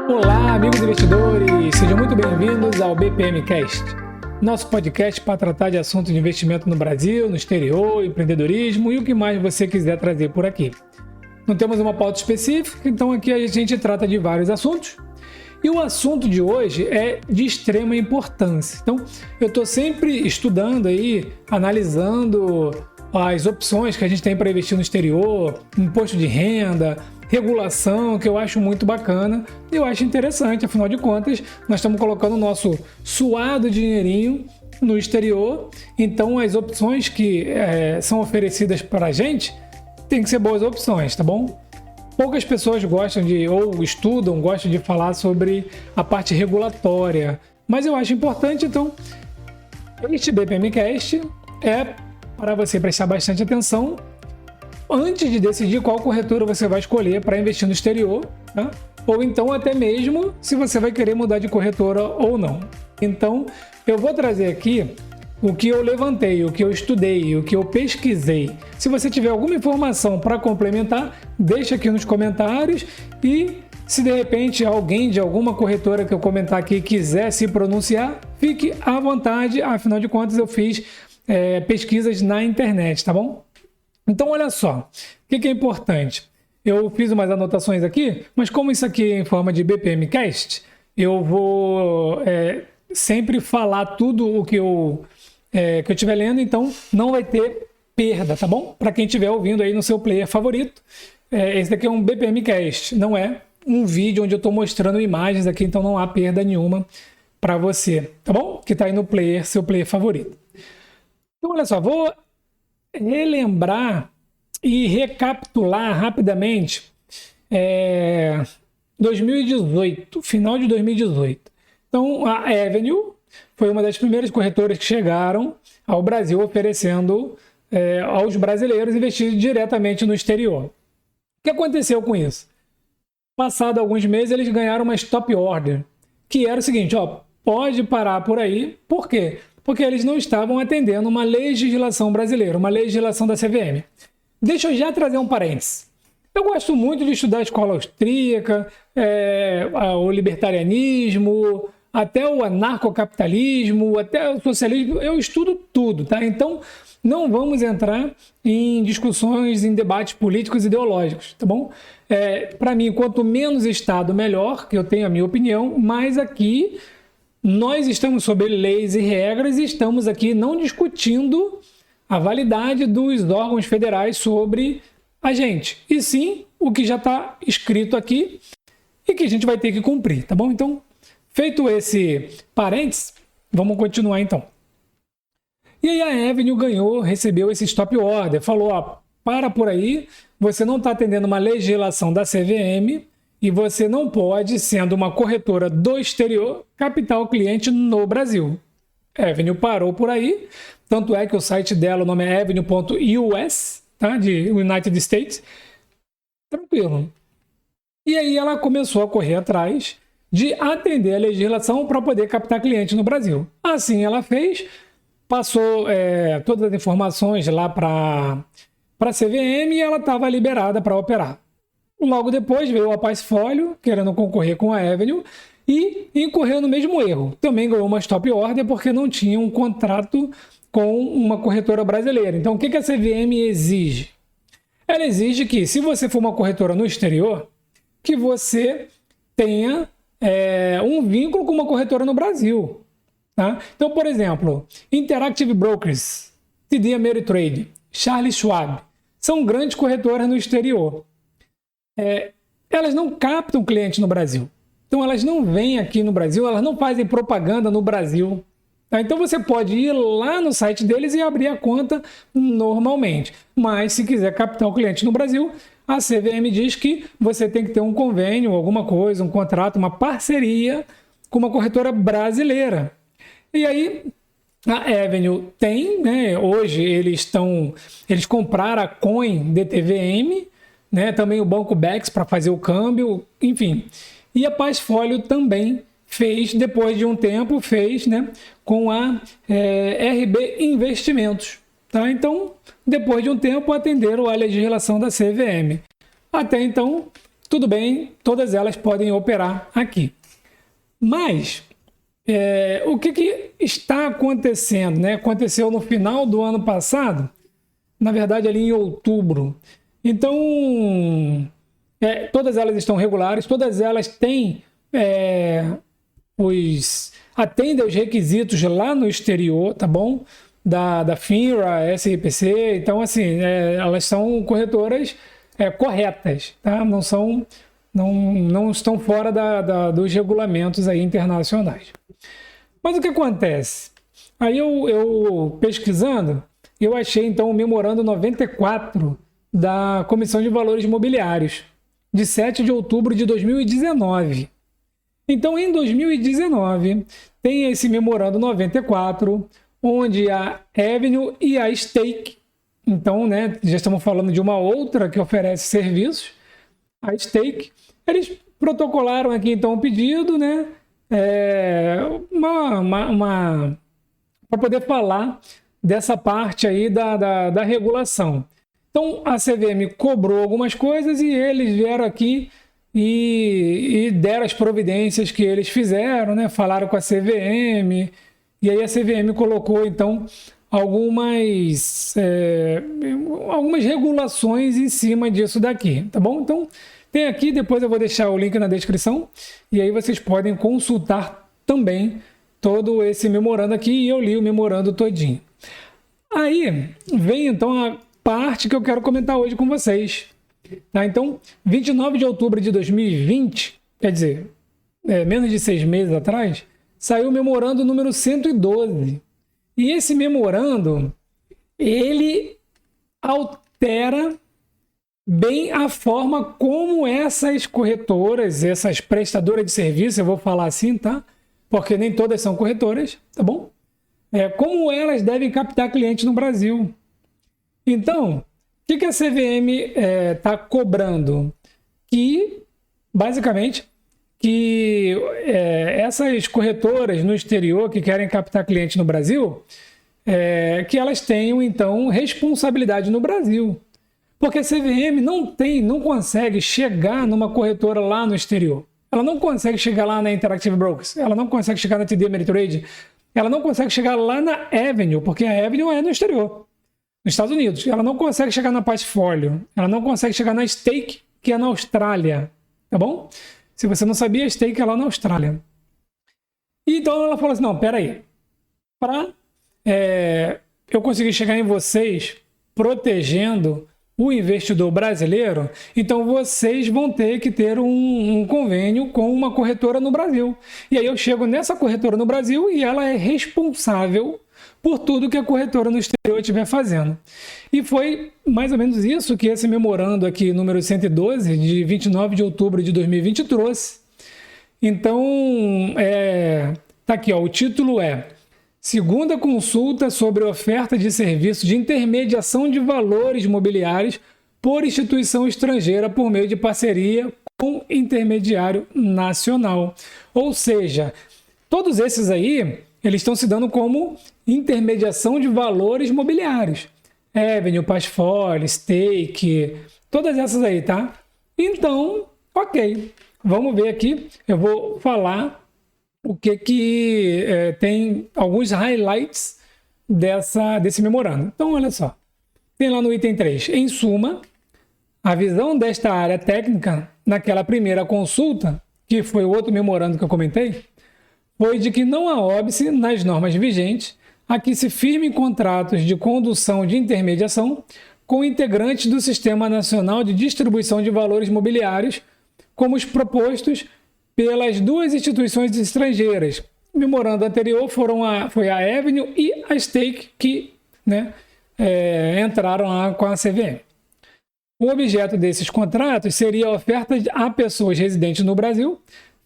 Olá, amigos investidores! Sejam muito bem-vindos ao BPMcast, nosso podcast para tratar de assuntos de investimento no Brasil, no exterior, empreendedorismo e o que mais você quiser trazer por aqui. Não temos uma pauta específica, então aqui a gente trata de vários assuntos. E o assunto de hoje é de extrema importância. Então, eu estou sempre estudando aí, analisando as opções que a gente tem para investir no exterior, imposto de renda, regulação, que eu acho muito bacana e eu acho interessante. Afinal de contas, nós estamos colocando o nosso suado dinheirinho no exterior, então as opções que são oferecidas para a gente tem que ser boas opções, tá bom? Poucas pessoas gostam gostam de falar sobre a parte regulatória, mas eu acho importante, então este BPMcast é para você prestar bastante atenção antes de decidir qual corretora você vai escolher para investir no exterior, tá? Ou então até mesmo se você vai querer mudar de corretora ou não. Então, eu vou trazer aqui o que eu levantei, o que eu estudei, o que eu pesquisei. Se você tiver alguma informação para complementar, deixa aqui nos comentários e se de repente alguém de alguma corretora que eu comentar aqui quiser se pronunciar, fique à vontade, afinal de contas eu fiz pesquisas na internet, tá bom? Então, olha só, o que é importante? Eu fiz umas anotações aqui, mas como isso aqui é em forma de BPMcast, eu vou sempre falar tudo o que eu estiver lendo, então não vai ter perda, tá bom? Para quem estiver ouvindo aí no seu player favorito, esse daqui é um BPMcast, não é um vídeo onde eu estou mostrando imagens aqui, então não há perda nenhuma para você, tá bom? Que está aí no player, seu player favorito. Então, olha só, vou relembrar e recapitular rapidamente 2018, final de 2018. Então, a Avenue foi uma das primeiras corretoras que chegaram ao Brasil oferecendo aos brasileiros investir diretamente no exterior. O que aconteceu com isso? Passado alguns meses, eles ganharam uma stop order, que era o seguinte, pode parar por aí. Por quê? Porque eles não estavam atendendo uma legislação brasileira, uma legislação da CVM. Deixa eu já trazer um parênteses. Eu gosto muito de estudar a escola austríaca, o libertarianismo, até o anarcocapitalismo, até o socialismo, eu estudo tudo, tá? Então, não vamos entrar em discussões, em debates políticos e ideológicos, tá bom? Para mim, quanto menos Estado, melhor, que eu tenho a minha opinião, mas aqui nós estamos sob leis e regras e estamos aqui não discutindo a validade dos órgãos federais sobre a gente, e sim o que já está escrito aqui e que a gente vai ter que cumprir, tá bom? Então, feito esse parênteses, vamos continuar então. E aí a Avenue recebeu esse stop order, falou, para por aí, você não está atendendo uma legislação da CVM, e você não pode, sendo uma corretora do exterior, captar o cliente no Brasil. Avenue parou por aí, tanto é que o site dela, o nome é avenue.us, tá? De United States. Tranquilo. E aí ela começou a correr atrás de atender a legislação para poder captar cliente no Brasil. Assim ela fez, passou todas as informações lá para a CVM e ela estava liberada para operar. Logo depois veio a Passfolio, querendo concorrer com a Avenue, e incorreu no mesmo erro. Também ganhou uma stop order porque não tinha um contrato com uma corretora brasileira. Então, o que a CVM exige? Ela exige que, se você for uma corretora no exterior, que você tenha um vínculo com uma corretora no Brasil. Tá? Então, por exemplo, Interactive Brokers, TD Ameritrade, Charles Schwab, são grandes corretoras no exterior. Elas não captam cliente no Brasil. Então, elas não vêm aqui no Brasil, elas não fazem propaganda no Brasil. Tá? Então, você pode ir lá no site deles e abrir a conta normalmente. Mas, se quiser captar o cliente no Brasil, a CVM diz que você tem que ter um convênio, alguma coisa, um contrato, uma parceria com uma corretora brasileira. E aí, a Avenue tem, né? Hoje, eles compraram a Coin DTVM, né? Também o banco Bex para fazer o câmbio, enfim. E a Passfolio também fez, depois de um tempo, né, com a RB Investimentos. Tá? Então, depois de um tempo, atenderam a legislação da CVM. Até então, tudo bem, todas elas podem operar aqui. Mas o que está acontecendo, né? Aconteceu no final do ano passado, na verdade ali em outubro. Então, todas elas estão regulares, todas elas têm atendem aos requisitos lá no exterior, tá bom? Da FINRA, SRPC, então assim, elas são corretoras corretas, tá? Não estão fora dos regulamentos aí internacionais. Mas o que acontece? Aí eu pesquisando, eu achei então o memorando 94 da Comissão de Valores Mobiliários, de 7 de outubro de 2019. Então, em 2019, tem esse memorando 94, onde a Avenue e a Stake, então, né, já estamos falando de uma outra que oferece serviços, a Stake, eles protocolaram aqui então um pedido, né, para poder falar dessa parte aí da regulação. Então, a CVM cobrou algumas coisas e eles vieram aqui e deram as providências que eles fizeram, né? Falaram com a CVM, e aí a CVM colocou, então, algumas regulações em cima disso daqui, tá bom? Então, tem aqui, depois eu vou deixar o link na descrição, e aí vocês podem consultar também todo esse memorando aqui, e eu li o memorando todinho. Aí, vem então a parte que eu quero comentar hoje com vocês. Tá? Então, 29 de outubro de 2020, quer dizer, menos de 6 meses atrás, saiu o memorando número 112. E esse memorando, ele altera bem a forma como essas corretoras, essas prestadoras de serviço, eu vou falar assim, tá? Porque nem todas são corretoras, tá bom? Como elas devem captar clientes no Brasil. Então, o que a CVM está cobrando? Que, basicamente, essas corretoras no exterior que querem captar clientes no Brasil, que elas tenham, então, responsabilidade no Brasil. Porque a CVM não consegue chegar numa corretora lá no exterior. Ela não consegue chegar lá na Interactive Brokers, ela não consegue chegar na TD Ameritrade, ela não consegue chegar lá na Avenue, porque a Avenue é no exterior, nos Estados Unidos. Ela não consegue chegar na Passfolio, ela não consegue chegar na Stake, que é na Austrália, tá bom? Se você não sabia, a Stake é lá na Austrália. Então ela falou assim, não, peraí, para eu conseguir chegar em vocês protegendo o investidor brasileiro, então vocês vão ter que ter um convênio com uma corretora no Brasil. E aí eu chego nessa corretora no Brasil e ela é responsável por tudo que a corretora no exterior estiver fazendo. E foi mais ou menos isso que esse memorando aqui, número 112, de 29 de outubro de 2020, trouxe. Então, tá aqui, ó, o título é Segunda consulta sobre oferta de serviço de intermediação de valores mobiliários por instituição estrangeira por meio de parceria com intermediário nacional. Ou seja, todos esses aí, eles estão se dando como intermediação de valores mobiliários. Avenue, Passfolio, Stake, todas essas aí, tá? Então, ok. Vamos ver aqui. Eu vou falar o que tem alguns highlights desse memorando. Então, olha só. Tem lá no item 3. Em suma, a visão desta área técnica naquela primeira consulta, que foi o outro memorando que eu comentei, foi de que não há óbice nas normas vigentes a que se firmem contratos de condução de intermediação com integrantes do Sistema Nacional de Distribuição de Valores Mobiliários, como os propostos pelas duas instituições estrangeiras. O memorando anterior foi a Avenue e a Stake que entraram lá com a CVM. O objeto desses contratos seria a oferta a pessoas residentes no Brasil,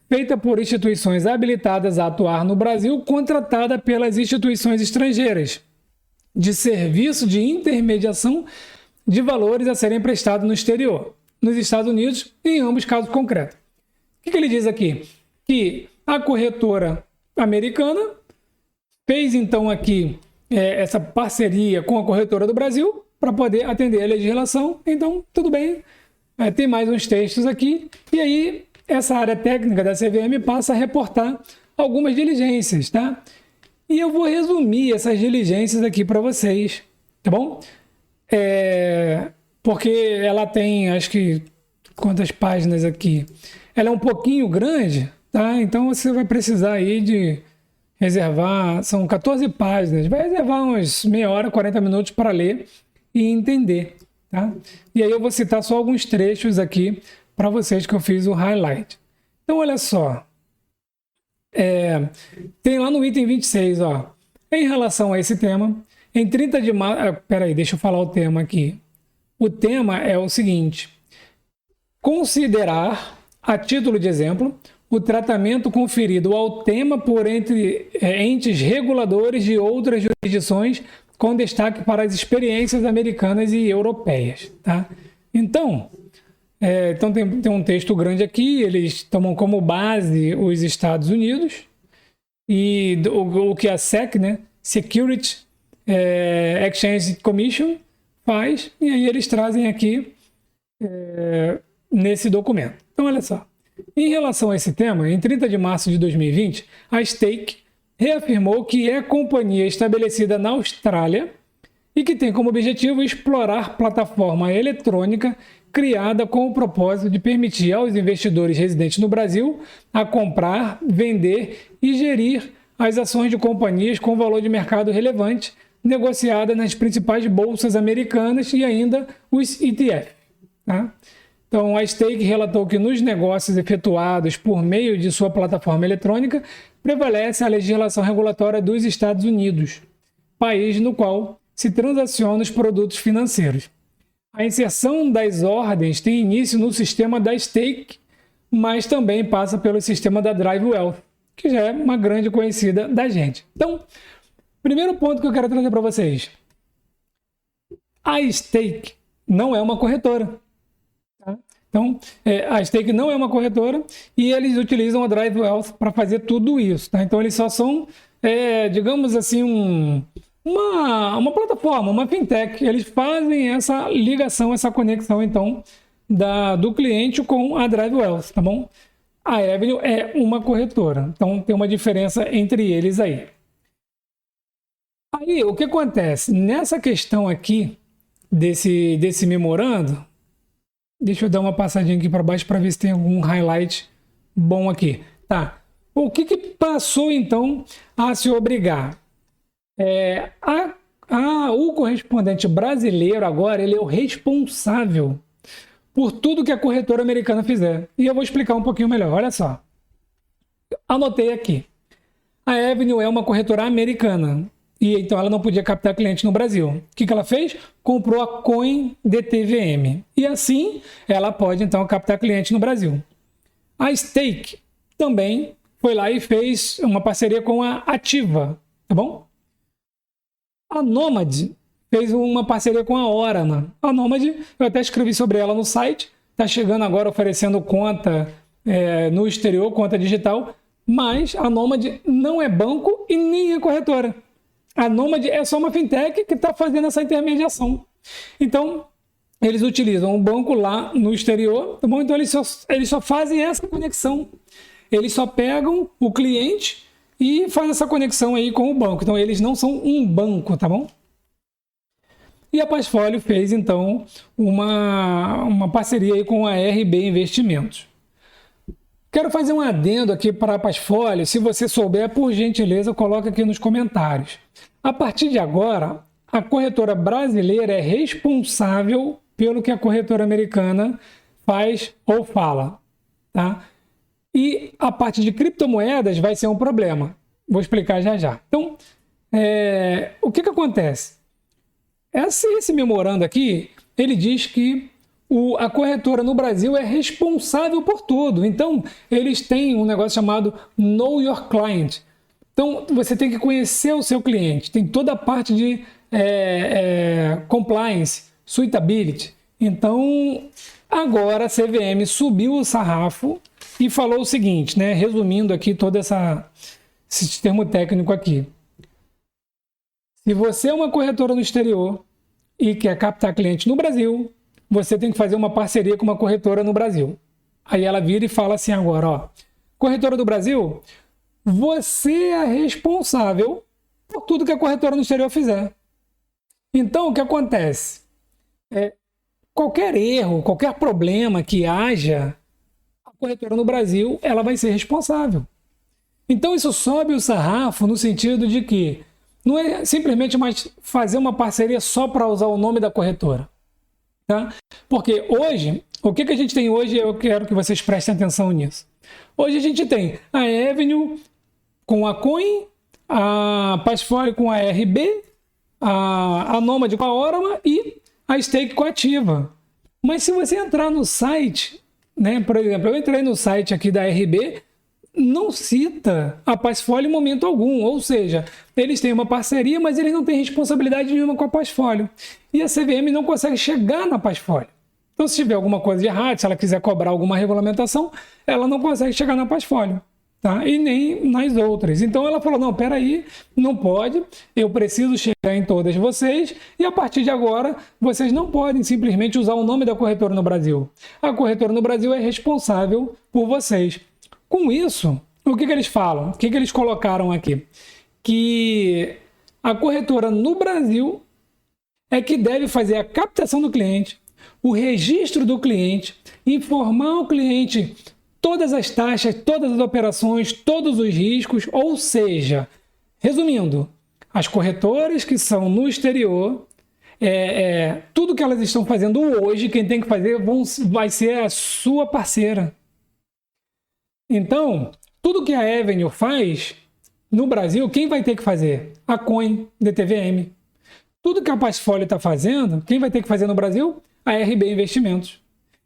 feita por instituições habilitadas a atuar no Brasil, contratada pelas instituições estrangeiras, de serviço de intermediação de valores a serem prestados no exterior, nos Estados Unidos, em ambos casos concretos. O que ele diz aqui? Que a corretora americana fez então aqui essa parceria com a corretora do Brasil para poder atender a legislação. Então, tudo bem, tem mais uns textos aqui, e aí essa área técnica da CVM passa a reportar algumas diligências, tá? E eu vou resumir essas diligências aqui para vocês, tá bom? Porque ela tem, acho que, quantas páginas aqui? Ela é um pouquinho grande, tá? Então você vai precisar aí de reservar, são 14 páginas, vai reservar uns meia hora, 40 minutos para ler e entender, tá? E aí eu vou citar só alguns trechos aqui para vocês que eu fiz o highlight. Então olha só, tem lá no item 26, ó, em relação a esse tema, em 30 de março, peraí, deixa eu falar o tema aqui. O tema é o seguinte: considerar, a título de exemplo, o tratamento conferido ao tema por entes reguladores de outras jurisdições, com destaque para as experiências americanas e europeias. Tá? Então tem um texto grande aqui, eles tomam como base os Estados Unidos e o que a SEC, né, Security Exchange Commission, faz, e aí eles trazem aqui nesse documento. Então, olha só. Em relação a esse tema, em 30 de março de 2020, a Stake reafirmou que é companhia estabelecida na Austrália e que tem como objetivo explorar plataforma eletrônica criada com o propósito de permitir aos investidores residentes no Brasil a comprar, vender e gerir as ações de companhias com valor de mercado relevante negociadas nas principais bolsas americanas e ainda os ETF. Tá? Então, a Stake relatou que nos negócios efetuados por meio de sua plataforma eletrônica prevalece a legislação regulatória dos Estados Unidos, país no qual se transacionam os produtos financeiros. A inserção das ordens tem início no sistema da Stake, mas também passa pelo sistema da Drive Wealth, que já é uma grande conhecida da gente. Então, primeiro ponto que eu quero trazer para vocês. A Stake não é uma corretora. Tá? Então, a Stake não é uma corretora e eles utilizam a Drive Wealth para fazer tudo isso. Tá? Então, eles só são, digamos assim, uma plataforma, uma fintech. Eles fazem essa ligação, essa conexão, então, do cliente com a Drive Wealth, tá bom? A Avenue é uma corretora. Então, tem uma diferença entre eles aí. Aí, o que acontece? Nessa questão aqui, desse memorando, deixa eu dar uma passadinha aqui para baixo para ver se tem algum highlight bom aqui. Tá. O que passou, então, a se obrigar? O correspondente brasileiro agora, ele é o responsável por tudo que a corretora americana fizer. E eu vou explicar um pouquinho melhor. Olha só. Anotei aqui. A Avenue é uma corretora americana. E então ela não podia captar cliente no Brasil. O que ela fez? Comprou a Coin DTVM. E assim ela pode então captar cliente no Brasil. A Stake também foi lá e fez uma parceria com a Ativa. Tá bom? A Nomad fez uma parceria com a Orama. A Nomad, eu até escrevi sobre ela no site, está chegando agora oferecendo conta no exterior, conta digital, mas a Nomad não é banco e nem é corretora. A Nomad é só uma fintech que está fazendo essa intermediação. Então, eles utilizam um banco lá no exterior, tá bom? Então, eles só fazem essa conexão. Eles só pegam o cliente e fazem essa conexão aí com o banco. Então, eles não são um banco, tá bom? E a Passfolio fez, então, uma parceria aí com a RB Investimentos. Quero fazer um adendo aqui para a Passfolio. Se você souber, por gentileza, coloca aqui nos comentários. A partir de agora, a corretora brasileira é responsável pelo que a corretora americana faz ou fala. Tá? E a parte de criptomoedas vai ser um problema. Vou explicar já já. Então, o que acontece? Esse memorando aqui, ele diz que a corretora no Brasil é responsável por tudo. Então, eles têm um negócio chamado Know Your Client. Então, você tem que conhecer o seu cliente. Tem toda a parte de compliance, suitability. Então, agora a CVM subiu o sarrafo e falou o seguinte, né? Resumindo aqui todo esse termo técnico aqui. Se você é uma corretora no exterior e quer captar cliente no Brasil, você tem que fazer uma parceria com uma corretora no Brasil. Aí ela vira e fala assim agora, ó, corretora do Brasil, você é responsável por tudo que a corretora no exterior fizer. Então, o que acontece? Qualquer erro, qualquer problema que haja, a corretora no Brasil, ela vai ser responsável. Então, isso sobe o sarrafo no sentido de que não é simplesmente mais fazer uma parceria só para usar o nome da corretora. Tá? Porque hoje, o que a gente tem hoje, eu quero que vocês prestem atenção nisso. Hoje a gente tem a Avenue com a Coin, a Passfolio com a RB, a Nomad com a Orama e a Stake com a Ativa. Mas se você entrar no site, né, por exemplo, eu entrei no site aqui da RB, não cita a Passfolio em momento algum, ou seja, eles têm uma parceria, mas eles não têm responsabilidade nenhuma com a Passfolio. E a CVM não consegue chegar na Passfolio. Então, se tiver alguma coisa de errado, se ela quiser cobrar alguma regulamentação, ela não consegue chegar na Passfolio, tá? E nem nas outras. Então, ela falou, não, peraí, não pode, eu preciso chegar em todas vocês, e a partir de agora, vocês não podem simplesmente usar o nome da corretora no Brasil. A corretora no Brasil é responsável por vocês. Com isso, o que eles falam? O que eles colocaram aqui? Que a corretora no Brasil é que deve fazer a captação do cliente, o registro do cliente, informar o cliente todas as taxas, todas as operações, todos os riscos, ou seja, resumindo, as corretoras que são no exterior, tudo que elas estão fazendo hoje, quem tem que fazer vai ser a sua parceira. Então, tudo que a Avenue faz no Brasil, quem vai ter que fazer? A Coin, DTVM. Tudo que a Passfolio está fazendo, quem vai ter que fazer no Brasil? A RB Investimentos.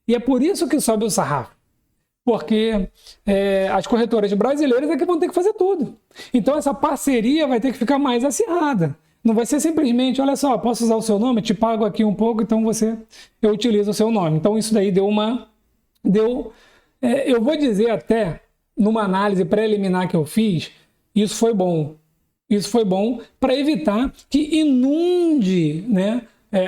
E é por isso que sobe o sarrafo. Porque as corretoras brasileiras é que vão ter que fazer tudo. Então, essa parceria vai ter que ficar mais acirrada. Não vai ser simplesmente, olha só, posso usar o seu nome? Te pago aqui um pouco, então eu utilizo o seu nome. Então, isso daí eu vou dizer até, numa análise preliminar que eu fiz, isso foi bom. Isso foi bom para evitar que inunde, né,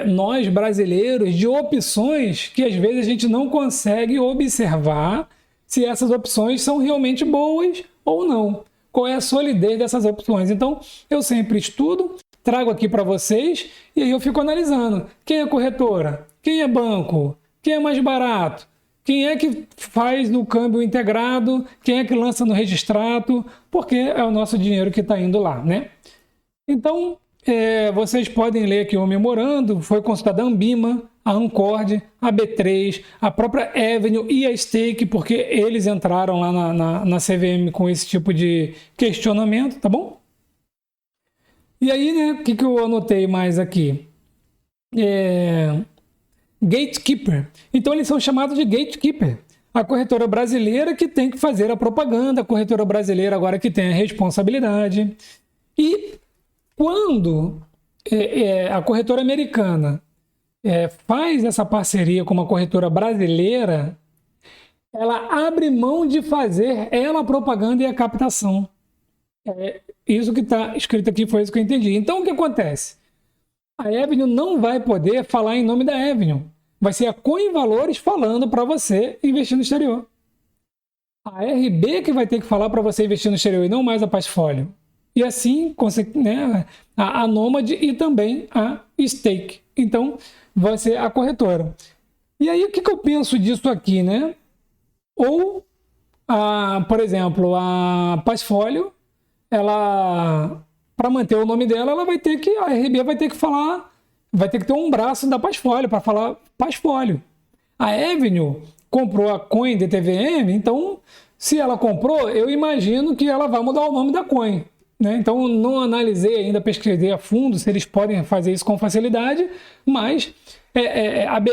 nós brasileiros de opções que às vezes a gente não consegue observar se essas opções são realmente boas ou não. Qual é a solidez dessas opções. Então, eu sempre estudo, trago aqui para vocês e aí eu fico analisando. Quem é corretora? Quem é banco? Quem é mais barato? Quem é que faz no câmbio integrado? Quem é que lança no registrato? Porque é o nosso dinheiro que está indo lá, né? Então, vocês podem ler aqui o memorando, foi consultada a Ambima, a Ancord, a B3, a própria Avenue e a Stake, porque eles entraram lá na CVM com esse tipo de questionamento, tá bom? E aí, né, o que eu anotei mais aqui? Gatekeeper. Então, eles são chamados de gatekeeper. A corretora brasileira que tem que fazer a propaganda, a corretora brasileira agora que tem a responsabilidade. E quando a corretora americana faz essa parceria com uma corretora brasileira, ela abre mão de fazer ela a propaganda e a captação. Isso que está escrito aqui foi isso que eu entendi. Então, o que acontece? A Avenue não vai poder falar em nome da Avenue. Vai ser a Coin Valores falando para você investir no exterior. A RB que vai ter que falar para você investir no exterior e não mais a Passfolio. E assim, né, a Nomad e também a Stake. Então, vai ser a corretora. E aí, o que eu penso disso aqui, né? Ou, por exemplo, a Passfolio, ela, para manter o nome dela, a RB vai ter que falar, vai ter que ter um braço da Passfolio para falar Passfolio. A Avenue comprou a Coin DTVM, então, se ela comprou, eu imagino que ela vai mudar o nome da Coin. Né? Então, não analisei ainda, pesquisei a fundo se eles podem fazer isso com facilidade, mas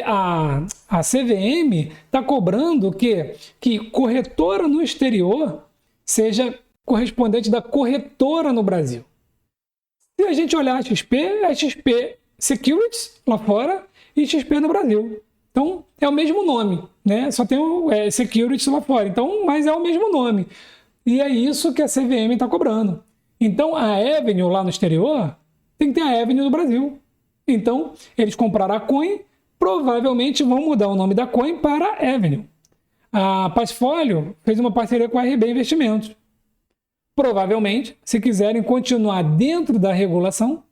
a CVM está cobrando que corretora no exterior seja correspondente da corretora no Brasil. Se a gente olhar a XP, é XP Securities lá fora e XP no Brasil. Então, é o mesmo nome, né? Só tem o Securities lá fora, então, mas é o mesmo nome. E é isso que a CVM está cobrando. Então, a Avenue lá no exterior tem que ter a Avenue no Brasil. Então, eles compraram a Coin, provavelmente vão mudar o nome da Coin para Avenue. A Passfolio fez uma parceria com a RB Investimentos. Provavelmente, se quiserem continuar dentro da regulação,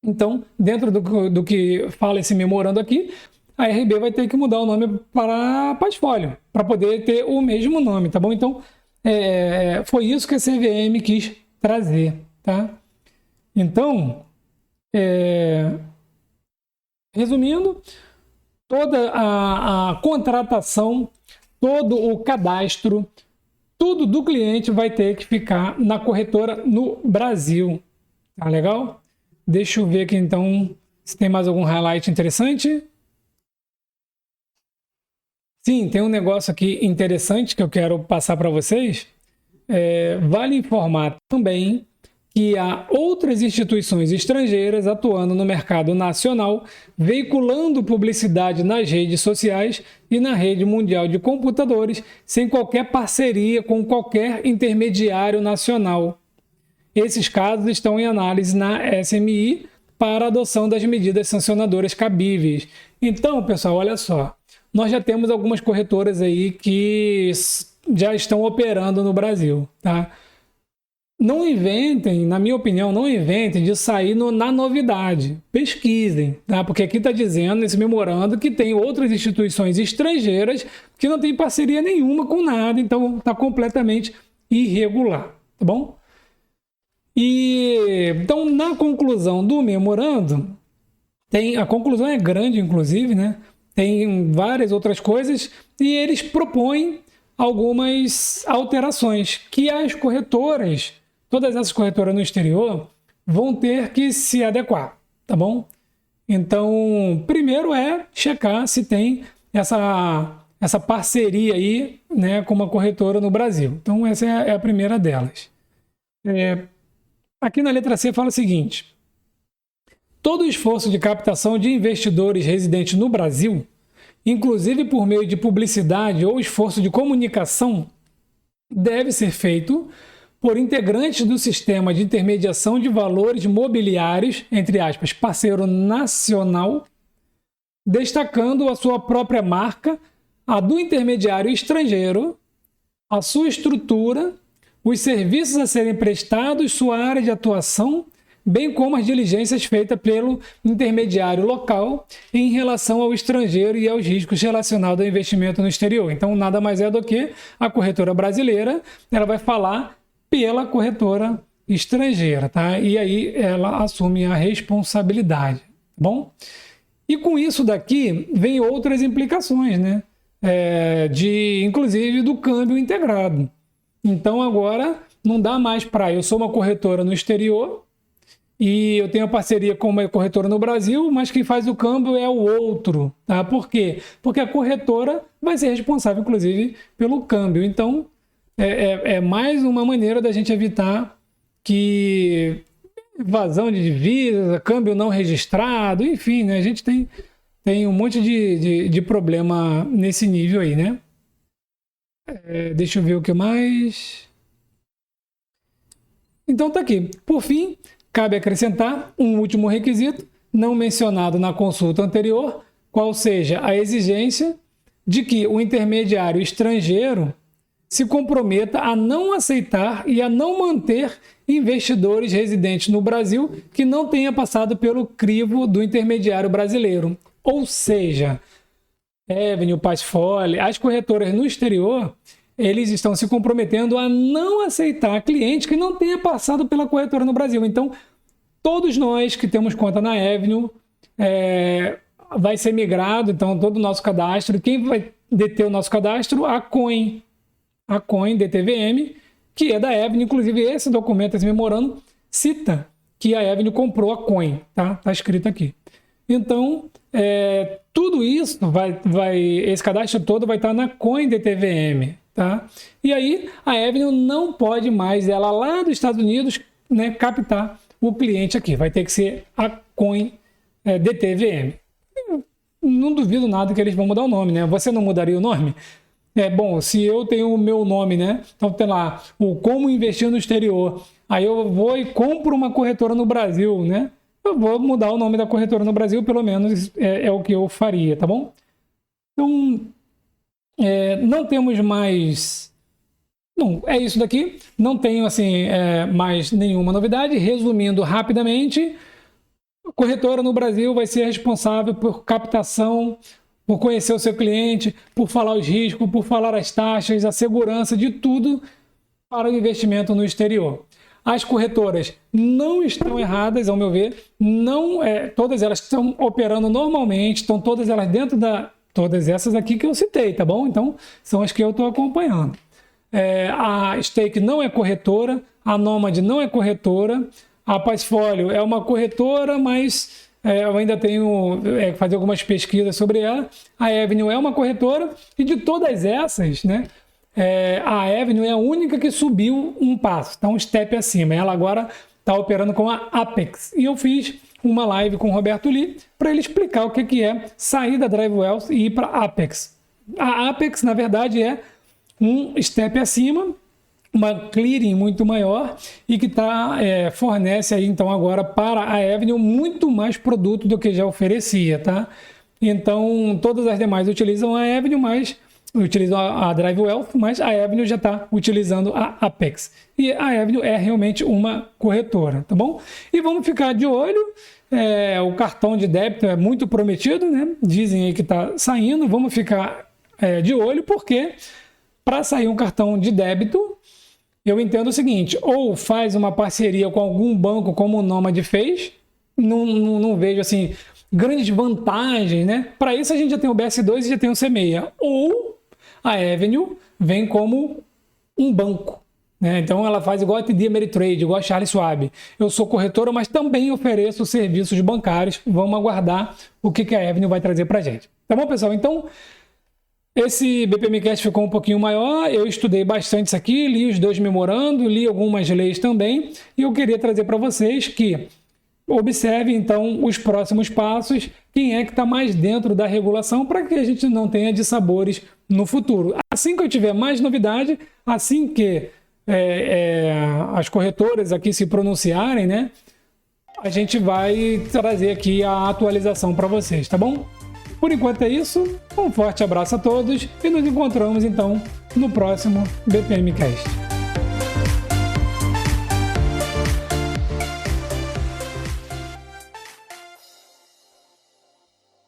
então, dentro do que fala esse memorando aqui, a RB vai ter que mudar o nome para Passfolio, para poder ter o mesmo nome, tá bom? Então, foi isso que a CVM quis trazer, tá? Então, resumindo, toda a contratação, todo o cadastro, tudo do cliente vai ter que ficar na corretora no Brasil. Tá legal? Deixa eu ver aqui então se tem mais algum highlight interessante. Sim, tem um negócio aqui interessante que eu quero passar para vocês. Vale informar também que há outras instituições estrangeiras atuando no mercado nacional, veiculando publicidade nas redes sociais e na rede mundial de computadores, sem qualquer parceria com qualquer intermediário nacional. Esses casos estão em análise na SMI para a adoção das medidas sancionadoras cabíveis. Então, pessoal, olha só, nós já temos algumas corretoras aí que já estão operando no Brasil, tá? Não inventem, na minha opinião, não inventem de sair na novidade. Pesquisem, tá? Porque aqui está dizendo, nesse memorando, que tem outras instituições estrangeiras que não tem parceria nenhuma com nada, então está completamente irregular, tá bom? Então, na conclusão do memorando, a conclusão é grande, inclusive, né? Tem várias outras coisas e eles propõem algumas alterações que as corretoras, todas essas corretoras no exterior, vão ter que se adequar, tá bom? Então, primeiro é checar se tem essa parceria aí, né, com uma corretora no Brasil. Então, essa é a primeira delas. Aqui na letra C fala o seguinte: todo esforço de captação de investidores residentes no Brasil, inclusive por meio de publicidade ou esforço de comunicação, deve ser feito por integrantes do sistema de intermediação de valores mobiliários, entre aspas, parceiro nacional, destacando a sua própria marca, a do intermediário estrangeiro, a sua estrutura, os serviços a serem prestados, sua área de atuação, bem como as diligências feitas pelo intermediário local em relação ao estrangeiro e aos riscos relacionados ao investimento no exterior. Então, nada mais é do que a corretora brasileira, ela vai falar pela corretora estrangeira, tá? E aí ela assume a responsabilidade, tá bom? E com isso daqui vem outras implicações, né? Inclusive do câmbio integrado. Então agora não dá mais para eu sou uma corretora no exterior e eu tenho a parceria com uma corretora no Brasil, mas quem faz o câmbio é o outro, tá? Por quê? Porque a corretora vai ser responsável, inclusive, pelo câmbio. Então é mais uma maneira da gente evitar que evasão de divisas, câmbio não registrado, enfim, né? A gente tem um monte de problema nesse nível aí, né? Deixa eu ver o que mais. Então tá aqui. Por fim, cabe acrescentar um último requisito, não mencionado na consulta anterior, qual seja a exigência de que o intermediário estrangeiro se comprometa a não aceitar e a não manter investidores residentes no Brasil que não tenha passado pelo crivo do intermediário brasileiro. Ou seja, Avenue, Passfolio, as corretoras no exterior, eles estão se comprometendo a não aceitar cliente que não tenha passado pela corretora no Brasil. Então, todos nós que temos conta na Avenue, vai ser migrado, então, todo o nosso cadastro. Quem vai deter o nosso cadastro? A Coin DTVM, que é da Avenue. Inclusive, esse documento, esse memorando, cita que a Avenue comprou a Coin, tá? Tá escrito aqui. Então, tudo isso esse cadastro todo vai estar na Coin DTVM, tá? E aí a Avenue não pode mais, ela lá dos Estados Unidos, né, captar o cliente aqui. Vai ter que ser a Coin DTVM. Não duvido nada que eles vão mudar o nome, né? Você não mudaria o nome? Bom, se eu tenho o meu nome, né? Então tem lá o Como Investir no Exterior. Aí eu vou e compro uma corretora no Brasil, né? eu vou mudar o nome da corretora no Brasil, pelo menos é o que eu faria, tá bom? Então, não temos mais... Não, é isso daqui. Não tenho, assim, mais nenhuma novidade. Resumindo rapidamente, a corretora no Brasil vai ser responsável por captação, por conhecer o seu cliente, por falar os riscos, por falar as taxas, a segurança de tudo para o investimento no exterior. As corretoras não estão erradas, ao meu ver, todas elas estão operando normalmente, estão todas elas dentro todas essas aqui que eu citei, tá bom? Então, são as que eu estou acompanhando. A Stake não é corretora, a Nomad não é corretora, a Passfolio é uma corretora, mas eu ainda tenho que fazer algumas pesquisas sobre ela. A Avenue é uma corretora e de todas essas, né, a Avenue é a única que subiu um passo, está um step acima. Ela agora está operando com a Apex. E eu fiz uma live com o Roberto Lee para ele explicar o que é sair da Drive Wealth e ir para a Apex. A Apex, na verdade, é um step acima, uma clearing muito maior e que fornece aí então agora para a Avenue muito mais produto do que já oferecia, tá? Então todas as demais utilizam a Avenue, mas utilizam a Drive Wealth, mas a Avenue já está utilizando a Apex. E a Avenue é realmente uma corretora, tá bom? E vamos ficar de olho. O cartão de débito é muito prometido, né? Dizem aí que está saindo. Vamos ficar de olho, porque para sair um cartão de débito, eu entendo o seguinte: ou faz uma parceria com algum banco, como o Nomad fez, não vejo assim grandes vantagens, né? Para isso a gente já tem o BS2 e já tem o C6, ou a Avenue vem como um banco, né? Então ela faz igual a TD Ameritrade, igual a Charles Schwab. Eu sou corretora, mas também ofereço serviços bancários. Vamos aguardar o que a Avenue vai trazer para a gente. Tá bom, pessoal? Então, esse BPMcast ficou um pouquinho maior, eu estudei bastante isso aqui, li os 2 memorandos, li algumas leis também, e eu queria trazer para vocês que observem então os próximos passos, quem é que está mais dentro da regulação, para que a gente não tenha dissabores no futuro. Assim que eu tiver mais novidade, assim que as corretoras aqui se pronunciarem, né, a gente vai trazer aqui a atualização para vocês, tá bom? Por enquanto é isso, um forte abraço a todos e nos encontramos então no próximo BPMcast.